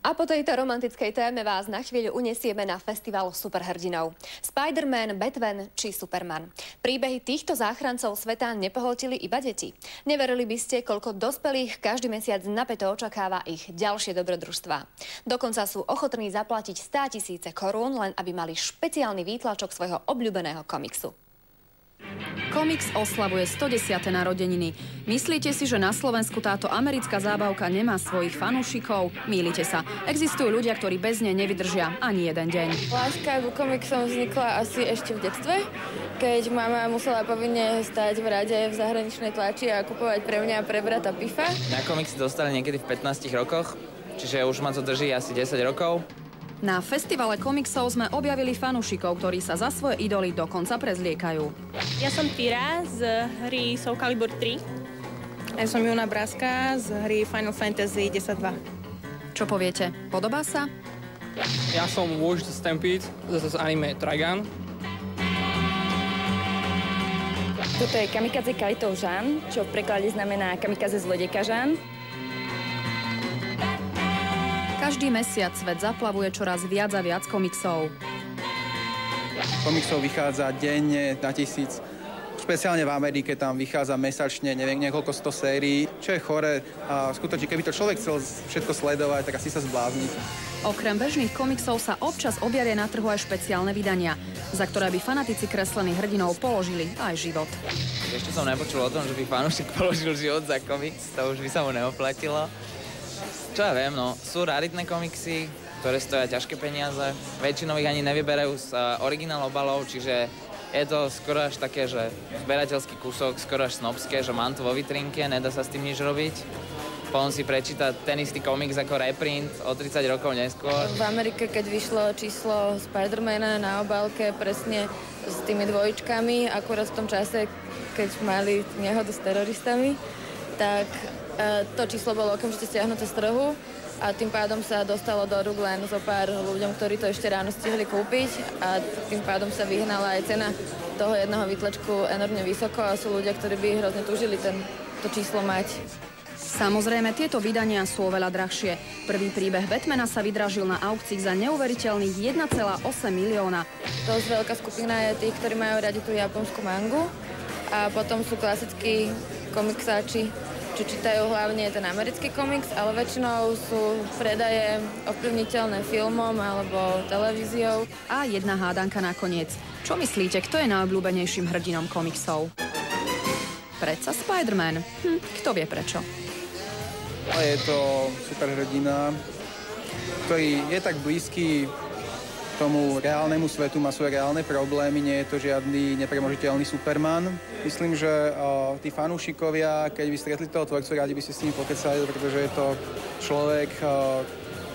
A po tejto romantickej téme vás na chvíľu unesieme na festival superhrdinov. Spider-Man, Batman či Superman. Príbehy týchto záchrancov sveta nepohltili iba deti. Neverili by ste, koľko dospelých každý mesiac napäto očakáva ich ďalšie dobrodružstvá. Dokonca sú ochotní zaplatiť 100 000 korún, len aby mali špeciálny výtlačok svojho obľúbeného komiksu. Komiks oslavuje 110. narodeniny. Myslíte si, že na Slovensku táto americká zábavka nemá svojich fanúšikov? Mýlite sa. Existujú ľudia, ktorí bez nej nevydržia ani jeden deň. Láska ku komiksom vznikla asi ešte v detstve, keď mama musela povinne stáť v rade v zahraničnej tlači a kupovať pre mňa a pre brata Pifa. Na komiksy dostali niekedy v 15 rokoch, čiže už ma to drží asi 10 rokov. Na festivale komiksov sme objavili fanúšikov, ktorí sa za svoje idoly dokonca prezliekajú. Ja som Tyra z hry Soul Calibur 3. Ja som Juna Braska z hry Final Fantasy 10.2. Čo poviete? Podobá sa? Ja som Woosh z Stampede, z anime Trigun. Toto je Kamikaze Kaito Žan, čo v preklade znamená Kamikaze zlodejka Žan. Každý mesiac svet zaplavuje čoraz viac a viac komiksov. Komiksov vychádza denne na 1000. Špeciálne v Amerike tam vychádza mesačne, neviem, niekoľko 100 sérií, čo je chore. A skutočne, keby to človek chcel všetko sledovať, tak asi sa zblázni. Okrem bežných komiksov sa občas objavia na trhu aj špeciálne vydania, za ktoré by fanatici kreslených hrdinov položili aj život. Ešte som nepočul o tom, že by fanúšik položil život za komiks, to už by sa mu neoplatilo. Čo ja viem, no, sú raritné komiksy, ktoré stoja ťažké peniaze. Väčšinou ich ani nevyberajú z originál obalov, čiže je to skoro až také, že zberateľský kúsok, skoro až snobské, že mám to vo vitrinke, nedá sa s tým nič robiť. Potom si prečítať ten istý komiks ako reprint o 30 rokov neskôr. V Amerike, keď vyšlo číslo Spidermana na obálke presne s tými dvojičkami, akurát v tom čase, keď mali nehodu s teroristami, tak to číslo bolo okamžite stiahnuté z trhu a tým pádom sa dostalo do rúk len zo pár ľuďom, ktorí to ešte ráno stihli kúpiť a tým pádom sa vyhnala aj cena toho jedného výtlačku enormne vysoko a sú ľudia, ktorí by hrozne túžili to číslo mať. Samozrejme, tieto vydania sú oveľa drahšie. Prvý príbeh Batmana sa vydražil na aukcii za neuveriteľných 1,8 milióna. Dosť veľká skupina je tých, ktorí majú radi tú japonskú mangu a potom sú klasickí komiksáči, čo čítajú hlavne ten americký komiks, ale väčšinou sú predaje ovplyvniteľné filmom alebo televíziou. A jedna hádanka nakoniec. Čo myslíte, kto je najobľúbenejším hrdinom komiksov? Predsa Spider-Man. Kto vie prečo? Je to superhrdina, ktorý je tak blízky tomu reálnemu svetu, má svoje reálne problémy, nie je to žiadny nepremožiteľný Superman. Myslím, že tí fanúšikovia, keď by stretli toho tvorcu, radi by si s ním pokecali, pretože je to človek,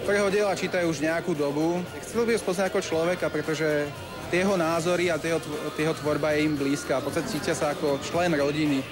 ktorého diela čítajú už nejakú dobu. Chcel by ho spoznať ako človeka, pretože tie jeho názory a jeho tvorba je im blízka. V podstate cítia sa ako člen rodiny.